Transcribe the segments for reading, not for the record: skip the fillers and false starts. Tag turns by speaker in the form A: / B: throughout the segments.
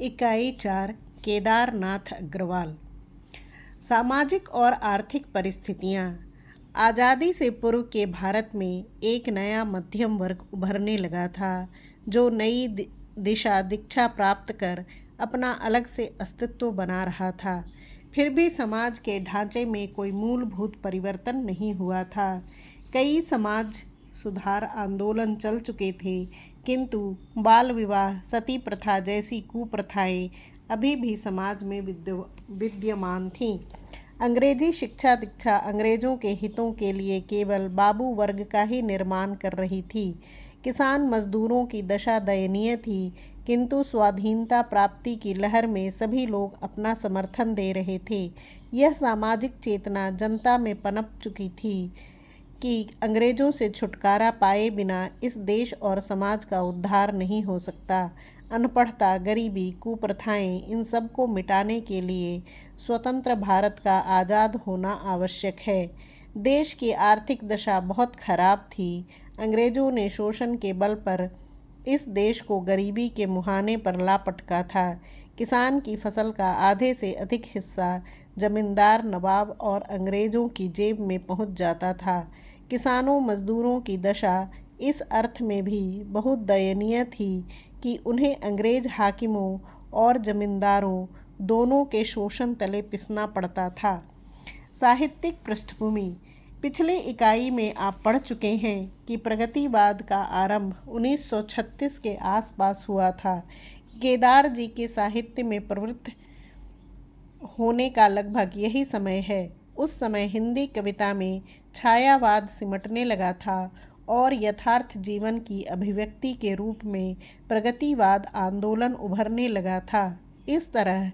A: इकाई 4 केदारनाथ अग्रवाल। सामाजिक और आर्थिक परिस्थितियाँ। आज़ादी से पूर्व के भारत में एक नया मध्यम वर्ग उभरने लगा था, जो नई दिशा दीक्षा प्राप्त कर अपना अलग से अस्तित्व बना रहा था। फिर भी समाज के ढांचे में कोई मूलभूत परिवर्तन नहीं हुआ था। कई समाज सुधार आंदोलन चल चुके थे, किंतु बाल विवाह, सती प्रथा जैसी कुप्रथाएं अभी भी समाज में विद्यमान थीं। अंग्रेजी शिक्षा दीक्षा अंग्रेजों के हितों के लिए केवल बाबू वर्ग का ही निर्माण कर रही थी। किसान मजदूरों की दशा दयनीय थी, किंतु स्वाधीनता प्राप्ति की लहर में सभी लोग अपना समर्थन दे रहे थे। यह सामाजिक चेतना जनता में पनप चुकी थी कि अंग्रेजों से छुटकारा पाए बिना इस देश और समाज का उद्धार नहीं हो सकता। अनपढ़ता, गरीबी, कुप्रथाएं, इन सब को मिटाने के लिए स्वतंत्र भारत का आज़ाद होना आवश्यक है। देश की आर्थिक दशा बहुत खराब थी। अंग्रेजों ने शोषण के बल पर इस देश को गरीबी के मुहाने पर ला पटका था। किसान की फसल का आधे से अधिक हिस्सा जमींदार, नवाब और अंग्रेजों की जेब में पहुंच जाता था। किसानों मजदूरों की दशा इस अर्थ में भी बहुत दयनीय थी कि उन्हें अंग्रेज हाकिमों और जमींदारों दोनों के शोषण तले पिसना पड़ता था। साहित्यिक पृष्ठभूमि। पिछली इकाई में आप पढ़ चुके हैं कि प्रगतिवाद का आरंभ 1936 के आसपास हुआ था। केदार जी के साहित्य में प्रवृत्त होने का लगभग यही समय है। उस समय हिंदी कविता में छायावाद सिमटने लगा था और यथार्थ जीवन की अभिव्यक्ति के रूप में प्रगतिवाद आंदोलन उभरने लगा था। इस तरह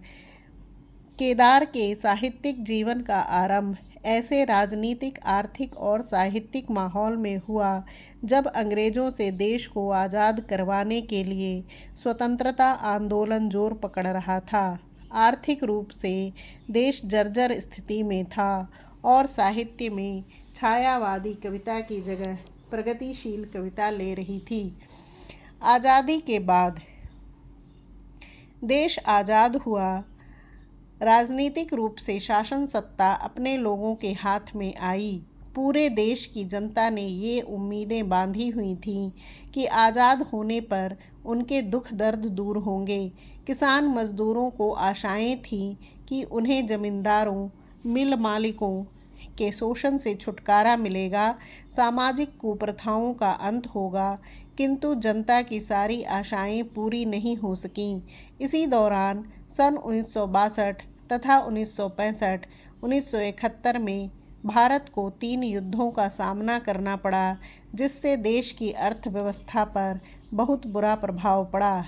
A: केदार के साहित्यिक जीवन का आरंभ ऐसे राजनीतिक, आर्थिक और साहित्यिक माहौल में हुआ जब अंग्रेजों से देश को आज़ाद करवाने के लिए स्वतंत्रता आंदोलन जोर पकड़ रहा था। आर्थिक रूप से देश जर्जर स्थिति में था और साहित्य में छायावादी कविता की जगह प्रगतिशील कविता ले रही थी। आज़ादी के बाद देश आज़ाद हुआ। राजनीतिक रूप से शासन सत्ता अपने लोगों के हाथ में आई। पूरे देश की जनता ने ये उम्मीदें बांधी हुई थीं कि आज़ाद होने पर उनके दुख दर्द दूर होंगे। किसान मजदूरों को आशाएं थीं कि उन्हें जमींदारों, मिल मालिकों के शोषण से छुटकारा मिलेगा, सामाजिक कुप्रथाओं का अंत होगा, किंतु जनता की सारी आशाएं पूरी नहीं हो सकीं। इसी दौरान सन 1962 तथा 1965, 1971 में भारत को 3 युद्धों का सामना करना पड़ा, जिससे देश की अर्थव्यवस्था पर बहुत बुरा प्रभाव पड़ा।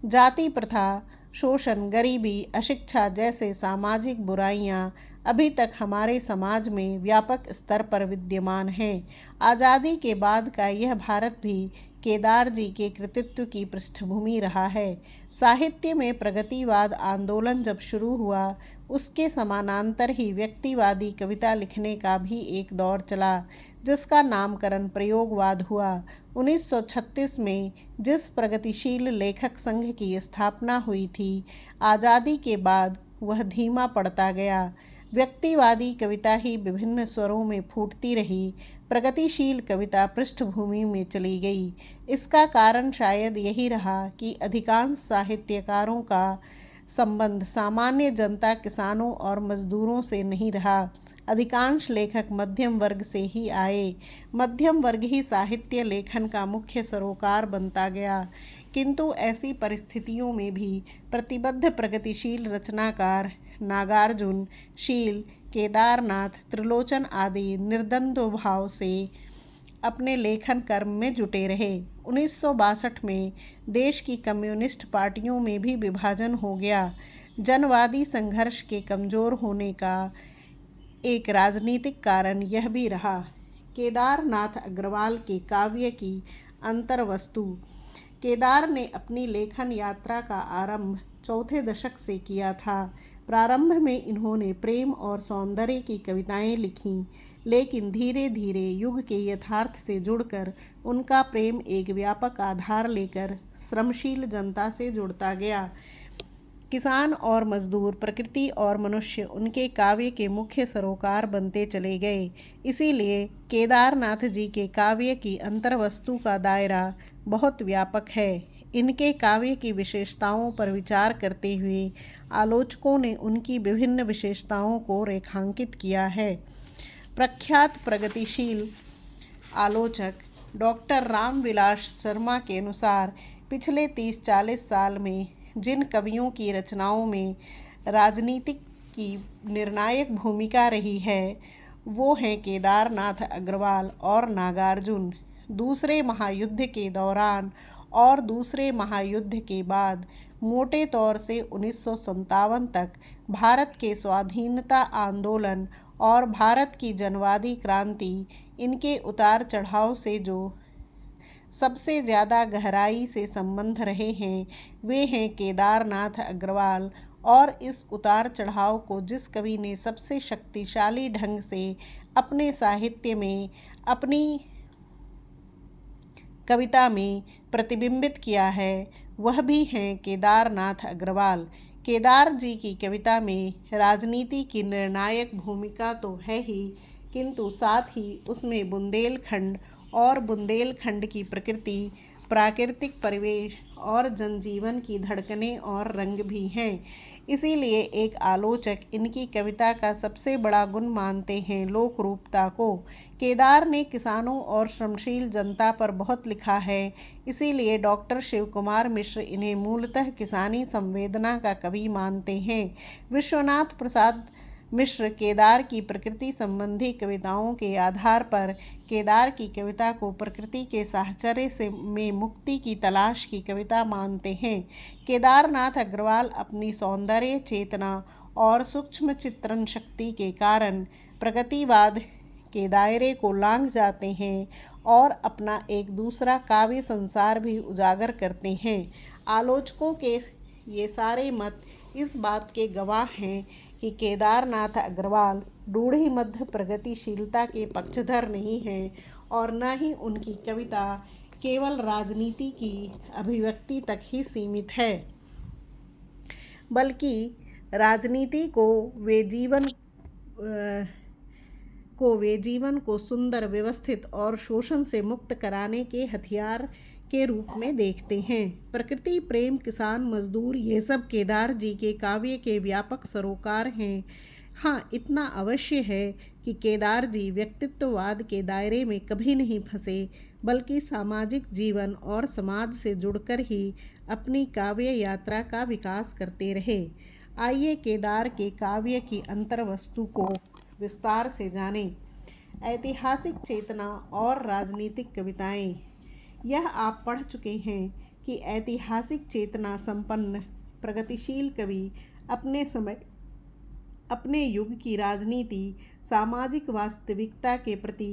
A: जाति प्रथा, शोषण, गरीबी, अशिक्षा जैसे सामाजिक बुराइयां अभी तक हमारे समाज में व्यापक स्तर पर विद्यमान हैं। आज़ादी के बाद का यह भारत भी केदार जी के कृतित्व की पृष्ठभूमि रहा है। साहित्य में प्रगतिवाद आंदोलन जब शुरू हुआ, उसके समानांतर ही व्यक्तिवादी कविता लिखने का भी एक दौर चला, जिसका नामकरण प्रयोगवाद हुआ। 1936 में जिस प्रगतिशील लेखक संघ की स्थापना हुई थी, आज़ादी के बाद वह धीमा पड़ता गया। व्यक्तिवादी कविता ही विभिन्न स्वरों में फूटती रही, प्रगतिशील कविता पृष्ठभूमि में चली गई। इसका कारण शायद यही रहा कि अधिकांश साहित्यकारों का संबंध सामान्य जनता, किसानों और मजदूरों से नहीं रहा। अधिकांश लेखक मध्यम वर्ग से ही आए। मध्यम वर्ग ही साहित्य लेखन का मुख्य सरोकार बनता गया। किंतु ऐसी परिस्थितियों में भी प्रतिबद्ध प्रगतिशील रचनाकार नागार्जुन, शील, केदारनाथ, त्रिलोचन आदि निर्द्वंद्व भाव से अपने लेखन कर्म में जुटे रहे। 1962 में देश की कम्युनिस्ट पार्टियों में भी विभाजन हो गया। जनवादी संघर्ष के कमज़ोर होने का एक राजनीतिक कारण यह भी रहा। केदारनाथ अग्रवाल के काव्य की अंतर्वस्तु। केदार ने अपनी लेखन यात्रा का आरंभ चौथे दशक से किया था। प्रारंभ में इन्होंने प्रेम और सौंदर्य की कविताएं लिखीं। लेकिन धीरे धीरे युग के यथार्थ से जुड़कर उनका प्रेम एक व्यापक आधार लेकर श्रमशील जनता से जुड़ता गया। किसान और मजदूर, प्रकृति और मनुष्य उनके काव्य के मुख्य सरोकार बनते चले गए। इसीलिए केदारनाथ जी के काव्य की अंतर्वस्तु का दायरा बहुत व्यापक है। इनके काव्य की विशेषताओं पर विचार करते हुए आलोचकों ने उनकी विभिन्न विशेषताओं को रेखांकित किया है। प्रख्यात प्रगतिशील आलोचक डॉक्टर रामविलास शर्मा के अनुसार पिछले 30-40 साल में जिन कवियों की रचनाओं में राजनीतिक की निर्णायक भूमिका रही है वो हैं केदारनाथ अग्रवाल और नागार्जुन। दूसरे महायुद्ध के दौरान और दूसरे महायुद्ध के बाद मोटे तौर से 1957 तक भारत के स्वाधीनता आंदोलन और भारत की जनवादी क्रांति, इनके उतार चढ़ाव से जो सबसे ज़्यादा गहराई से संबंध रहे हैं वे हैं केदारनाथ अग्रवाल। और इस उतार चढ़ाव को जिस कवि ने सबसे शक्तिशाली ढंग से अपने साहित्य में, अपनी कविता में प्रतिबिंबित किया है वह भी हैं केदारनाथ अग्रवाल। केदार जी की कविता में राजनीति की निर्णायक भूमिका तो है ही, किंतु साथ ही उसमें बुंदेलखंड और बुंदेलखंड की प्रकृति, प्राकृतिक परिवेश और जनजीवन की धड़कनें और रंग भी हैं। इसीलिए एक आलोचक इनकी कविता का सबसे बड़ा गुण मानते हैं लोक रूपता को। केदार ने किसानों और श्रमशील जनता पर बहुत लिखा है, इसीलिए डॉक्टर शिव कुमार मिश्र इन्हें मूलतः किसानी संवेदना का कवि मानते हैं। विश्वनाथ प्रसाद मिश्र केदार की प्रकृति संबंधी कविताओं के आधार पर केदार की कविता को प्रकृति के साहचर्य से में मुक्ति की तलाश की कविता मानते हैं। केदारनाथ अग्रवाल अपनी सौंदर्य चेतना और सूक्ष्म चित्रण शक्ति के कारण प्रगतिवाद के दायरे को लांघ जाते हैं और अपना एक दूसरा काव्य संसार भी उजागर करते हैं। आलोचकों के ये सारे मत इस बात के गवाह हैं कि केदारनाथ अग्रवाल रूढ़ि मध्य प्रगतिशीलता के पक्षधर नहीं हैं और न ही उनकी कविता केवल राजनीति की अभिव्यक्ति तक ही सीमित है, बल्कि राजनीति को वे जीवन को सुंदर, व्यवस्थित और शोषण से मुक्त कराने के हथियार के रूप में देखते हैं। प्रकृति, प्रेम, किसान, मजदूर, ये सब केदार जी के काव्य के व्यापक सरोकार हैं। हाँ, इतना अवश्य है कि केदार जी व्यक्तित्ववाद के दायरे में कभी नहीं फंसे, बल्कि सामाजिक जीवन और समाज से जुड़कर ही अपनी काव्य यात्रा का विकास करते रहे। आइए केदार के काव्य की अंतर्वस्तु को विस्तार से जानें। ऐतिहासिक चेतना और राजनीतिक कविताएं। यह आप पढ़ चुके हैं कि ऐतिहासिक चेतना संपन्न प्रगतिशील कवि अपने समय, अपने युग की राजनीति, सामाजिक वास्तविकता के प्रति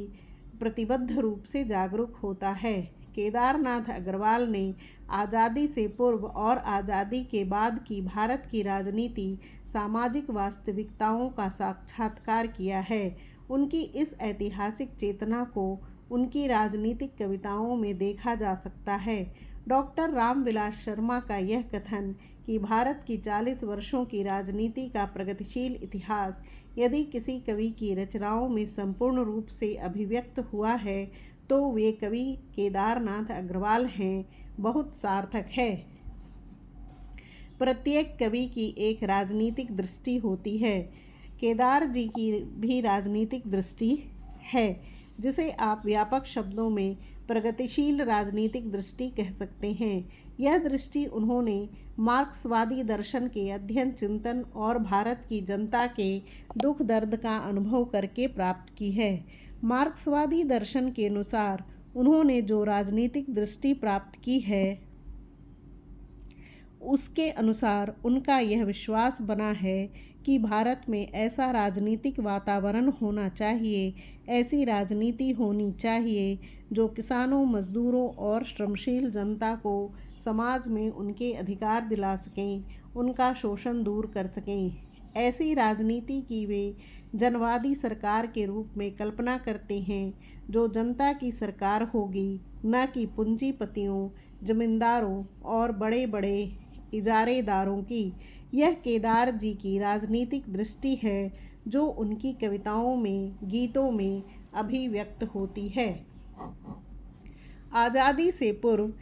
A: प्रतिबद्ध रूप से जागरूक होता है। केदारनाथ अग्रवाल ने आज़ादी से पूर्व और आज़ादी के बाद की भारत की राजनीति, सामाजिक वास्तविकताओं का साक्षात्कार किया है। उनकी इस ऐतिहासिक चेतना को उनकी राजनीतिक कविताओं में देखा जा सकता है। डॉक्टर रामविलास शर्मा का यह कथन कि भारत की 40 वर्षों की राजनीति का प्रगतिशील इतिहास यदि किसी कवि की रचनाओं में संपूर्ण रूप से अभिव्यक्त हुआ है तो वे कवि केदारनाथ अग्रवाल हैं, बहुत सार्थक है। प्रत्येक कवि की एक राजनीतिक दृष्टि होती है। केदार जी की भी राजनीतिक दृष्टि है, जिसे आप व्यापक शब्दों में प्रगतिशील राजनीतिक दृष्टि कह सकते हैं। यह दृष्टि उन्होंने मार्क्सवादी दर्शन के अध्ययन, चिंतन और भारत की जनता के दुख दर्द का अनुभव करके प्राप्त की है। मार्क्सवादी दर्शन के अनुसार उन्होंने जो राजनीतिक दृष्टि प्राप्त की है उसके अनुसार उनका यह विश्वास बना है कि भारत में ऐसा राजनीतिक वातावरण होना चाहिए, ऐसी राजनीति होनी चाहिए जो किसानों, मजदूरों और श्रमशील जनता को समाज में उनके अधिकार दिला सकें, उनका शोषण दूर कर सकें। ऐसी राजनीति की वे जनवादी सरकार के रूप में कल्पना करते हैं जो जनता की सरकार होगी, न कि पूंजीपतियों, जमींदारों और बड़े बड़े इजारेदारों की। यह केदार जी की राजनीतिक दृष्टि है जो उनकी कविताओं में, गीतों में अभिव्यक्त होती है। आज़ादी से पूर्व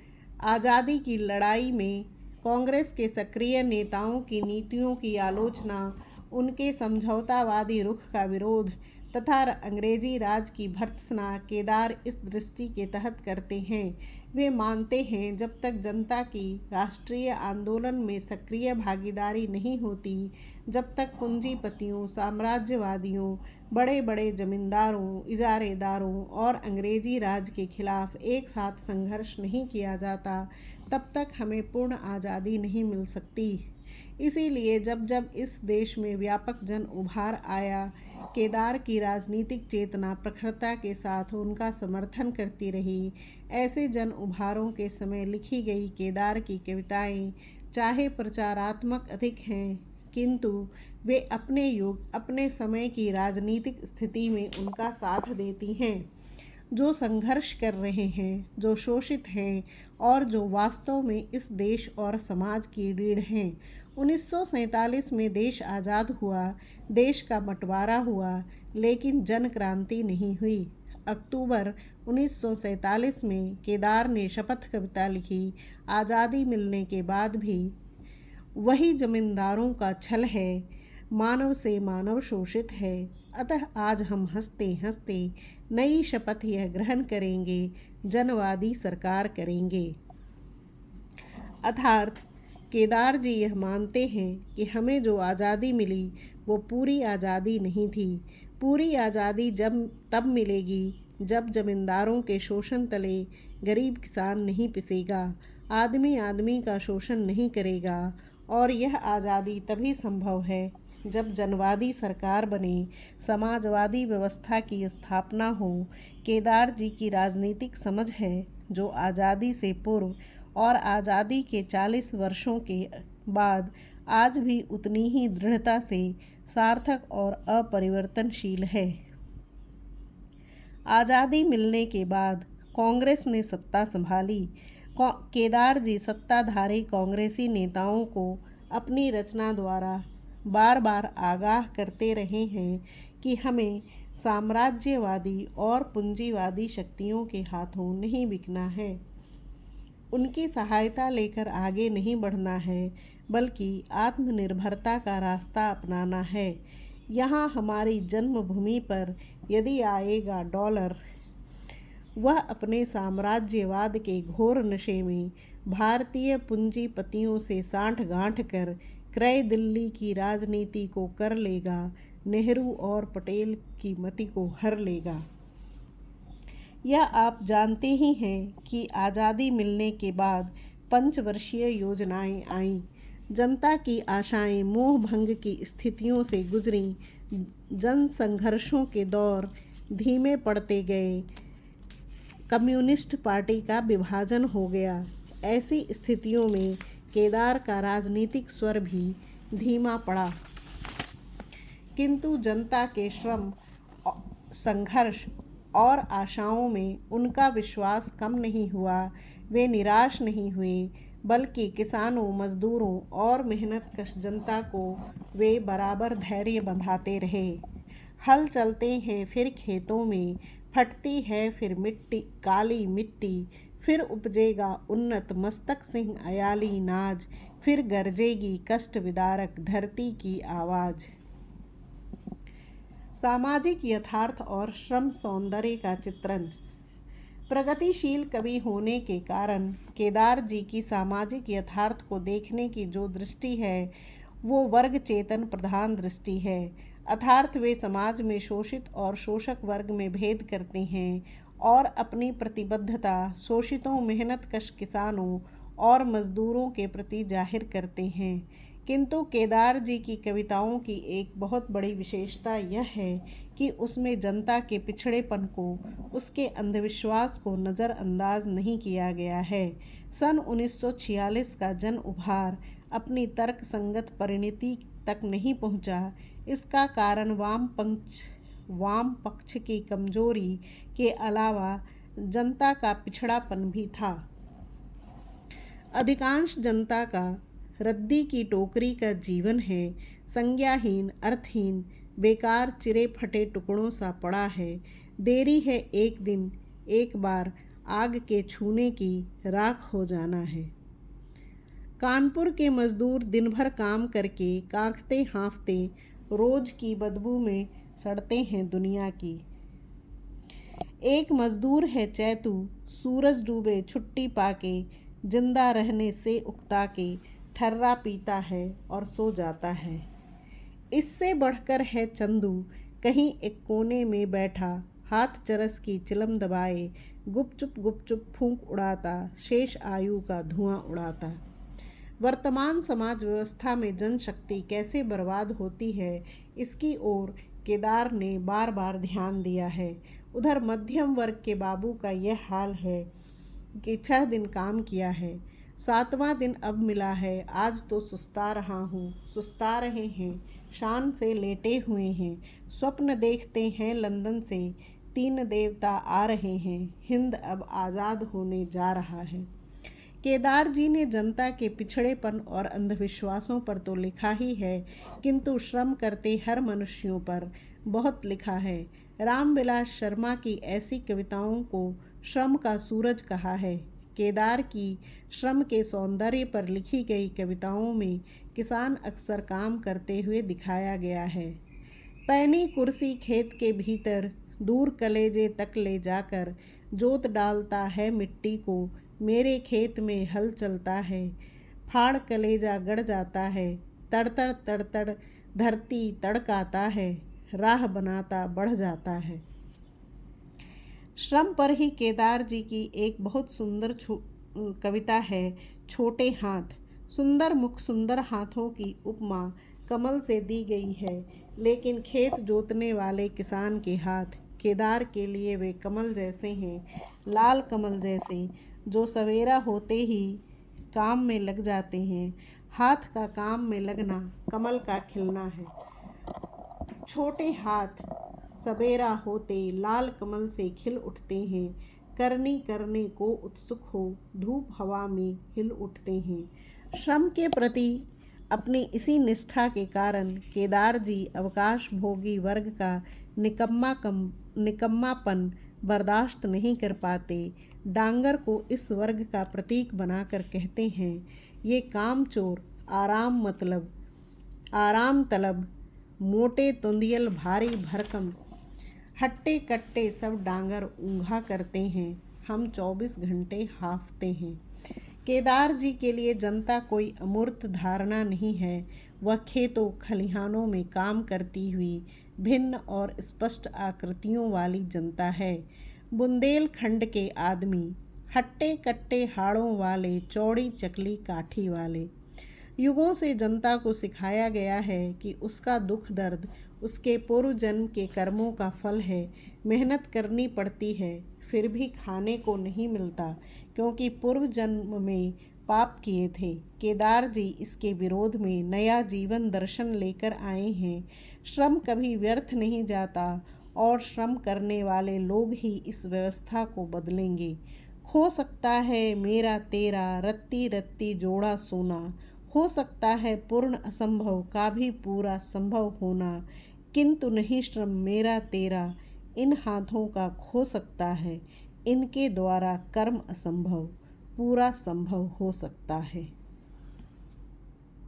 A: आज़ादी की लड़ाई में कांग्रेस के सक्रिय नेताओं की नीतियों की आलोचना, उनके समझौतावादी रुख का विरोध तथा अंग्रेजी राज की भर्त्सना केदार इस दृष्टि के तहत करते हैं। वे मानते हैं जब तक जनता की राष्ट्रीय आंदोलन में सक्रिय भागीदारी नहीं होती, जब तक पूंजीपतियों, साम्राज्यवादियों, बड़े बड़े जमींदारों, इजारेदारों और अंग्रेजी राज के खिलाफ एक साथ संघर्ष नहीं किया जाता, तब तक हमें पूर्ण आज़ादी नहीं मिल सकती। इसीलिए जब जब इस देश में व्यापक जन उभार आया, केदार की राजनीतिक चेतना प्रखरता के साथ उनका समर्थन करती रही। ऐसे जन उभारों के समय लिखी गई केदार की कविताएं चाहे प्रचारात्मक अधिक हैं, किंतु वे अपने युग, अपने समय की राजनीतिक स्थिति में उनका साथ देती हैं। जो संघर्ष कर रहे हैं, जो शोषित हैं और जो वास्तव में इस देश और समाज की रीढ़ हैं। 1947 में देश आज़ाद हुआ, देश का बंटवारा हुआ, लेकिन जन क्रांति नहीं हुई। अक्टूबर 1947 में केदार ने शपथ कविता लिखी। आज़ादी मिलने के बाद भी वही जमींदारों का छल है, मानव से मानव शोषित है। अतः आज हम हंसते हंसते नई शपथ यह ग्रहण करेंगे, जनवादी सरकार करेंगे। अर्थात केदार जी यह मानते हैं कि हमें जो आज़ादी मिली वो पूरी आज़ादी नहीं थी। पूरी आज़ादी तब मिलेगी जब जमींदारों के शोषण तले गरीब किसान नहीं पिसेगा, आदमी आदमी का शोषण नहीं करेगा। और यह आज़ादी तभी संभव है जब जनवादी सरकार बने, समाजवादी व्यवस्था की स्थापना हो। केदार जी की राजनीतिक समझ है जो आज़ादी से पूर्व और आज़ादी के 40 वर्षों के बाद आज भी उतनी ही दृढ़ता से सार्थक और अपरिवर्तनशील है। आज़ादी मिलने के बाद कांग्रेस ने सत्ता संभाली। केदार जी सत्ताधारी कांग्रेसी नेताओं को अपनी रचना द्वारा बार बार आगाह करते रहे हैं कि हमें साम्राज्यवादी और पूंजीवादी शक्तियों के हाथों नहीं बिकना है, उनकी सहायता लेकर आगे नहीं बढ़ना है, बल्कि आत्मनिर्भरता का रास्ता अपनाना है। यहाँ हमारी जन्मभूमि पर यदि आएगा डॉलर, वह अपने साम्राज्यवाद के घोर नशे में भारतीय पूंजीपतियों से सांठ-गांठ कर क्रय दिल्ली की राजनीति को कर लेगा, नेहरू और पटेल की मति को हर लेगा। यह आप जानते ही हैं कि आज़ादी मिलने के बाद पंचवर्षीय योजनाएं आईं। जनता की आशाएं मोह भंग की स्थितियों से गुजरीं, जन संघर्षों के दौर धीमे पड़ते गए, कम्युनिस्ट पार्टी का विभाजन हो गया। ऐसी स्थितियों में केदार का राजनीतिक स्वर भी धीमा पड़ा, किंतु जनता के श्रम, संघर्ष और आशाओं में उनका विश्वास कम नहीं हुआ। वे निराश नहीं हुए, बल्कि किसानों, मजदूरों और मेहनतकश जनता को वे बराबर धैर्य बंधाते रहे। हल चलते हैं फिर खेतों में, फटती है फिर मिट्टी, काली मिट्टी, फिर उपजेगा उन्नत मस्तक सिंह अयाली नाज, फिर गरजेगी कष्ट विदारक धरती की आवाज़। सामाजिक यथार्थ और श्रम सौंदर्य का चित्रण। प्रगतिशील कवि होने के कारण केदार जी की सामाजिक यथार्थ को देखने की जो दृष्टि है, वो वर्ग चेतन प्रधान दृष्टि है। अर्थात वे समाज में शोषित और शोषक वर्ग में भेद करते हैं और अपनी प्रतिबद्धता शोषितों, मेहनतकश किसानों और मजदूरों के प्रति जाहिर करते हैं। किंतु केदार जी की कविताओं की एक बहुत बड़ी विशेषता यह है कि उसमें जनता के पिछड़ेपन को, उसके अंधविश्वास को नज़रअंदाज नहीं किया गया है। सन 1946 का जन उभार अपनी तर्क संगत परिणति तक नहीं पहुंचा, इसका कारण वाम पक्ष की कमजोरी के अलावा जनता का पिछड़ापन भी था। अधिकांश जनता का रद्दी की टोकरी का जीवन है, संज्ञाहीन, अर्थहीन, बेकार, चिरे फटे टुकड़ों सा पड़ा है। देरी है एक दिन, एक बार आग के छूने की, राख हो जाना है। कानपुर के मजदूर दिन भर काम करके कांखते हाँफते रोज की बदबू में सड़ते हैं दुनिया की। एक मजदूर है चैतू, सूरज डूबे छुट्टी पाके, जिंदा रहने से उकता के ठर्रा पीता है और सो जाता है। इससे बढ़कर है चंदू, कहीं एक कोने में बैठा, हाथ चरस की चिलम दबाए, गुपचुप फूंक उड़ाता, शेष आयु का धुआं उड़ाता। वर्तमान समाज व्यवस्था में जनशक्ति कैसे बर्बाद होती है, इसकी ओर केदार ने बार बार ध्यान दिया है। उधर मध्यम वर्ग के बाबू का यह हाल है कि 6 दिन काम किया है, 7वां दिन अब मिला है, आज तो सुस्ता रहे हैं, शान से लेटे हुए हैं, स्वप्न देखते हैं लंदन से, 3 देवता आ रहे हैं, हिंद अब आज़ाद होने जा रहा है। केदार जी ने जनता के पिछड़ेपन और अंधविश्वासों पर तो लिखा ही है, किंतु श्रम करते हर मनुष्यों पर बहुत लिखा है। रामविलास शर्मा की ऐसी कविताओं को श्रम का सूरज कहा है। केदार की श्रम के सौंदर्य पर लिखी गई कविताओं में किसान अक्सर काम करते हुए दिखाया गया है। पैनी कुर्सी खेत के भीतर, दूर कलेजे तक ले जाकर जोत डालता है मिट्टी को, मेरे खेत में हल चलता है, फाड़ कलेजा गड़ जाता है, तड़तड़ तड़तड़ धरती तड़काता है, राह बनाता बढ़ जाता है। श्रम पर ही केदार जी की एक बहुत सुंदर कविता है, छोटे हाथ। सुंदर मुख, सुंदर हाथों की उपमा कमल से दी गई है, लेकिन खेत जोतने वाले किसान के हाथ केदार के लिए वे कमल जैसे हैं, लाल कमल जैसे, जो सवेरा होते ही काम में लग जाते हैं। हाथ का काम में लगना कमल का खिलना है। छोटे हाथ सवेरा होते लाल कमल से खिल उठते हैं, करने को उत्सुक हो धूप हवा में हिल उठते हैं। श्रम के प्रति अपनी इसी निष्ठा के कारण केदार जी अवकाश भोगी वर्ग का निकम्मापन बर्दाश्त नहीं कर पाते। डांगर को इस वर्ग का प्रतीक बनाकर कहते हैं, ये कामचोर, आराम तलब, मोटे तुंदियल भारी भरकम, हट्टे कट्टे सब डांगर ऊँघा करते हैं, हम 24 घंटे हाफते हैं। केदार जी के लिए जनता कोई अमूर्त धारणा नहीं है, वह खेतों खलिहानों में काम करती हुई भिन्न और स्पष्ट आकृतियों वाली जनता है। बुंदेलखंड के आदमी, हट्टे कट्टे हाड़ों वाले, चौड़ी चकली काठी वाले। युगों से जनता को सिखाया गया है कि उसका दुख दर्द उसके पूर्व जन्म के कर्मों का फल है। मेहनत करनी पड़ती है, फिर भी खाने को नहीं मिलता, क्योंकि पूर्व जन्म में पाप किए थे। केदार जी इसके विरोध में नया जीवन दर्शन लेकर आए हैं। श्रम कभी व्यर्थ नहीं जाता और श्रम करने वाले लोग ही इस व्यवस्था को बदलेंगे। हो सकता है मेरा तेरा रत्ती रत्ती जोड़ा सोना, हो सकता है पूर्ण असंभव का भी पूरा संभव होना, किंतु नहीं श्रम मेरा तेरा इन हाथों का खो सकता है, इनके द्वारा कर्म असंभव पूरा संभव हो सकता है।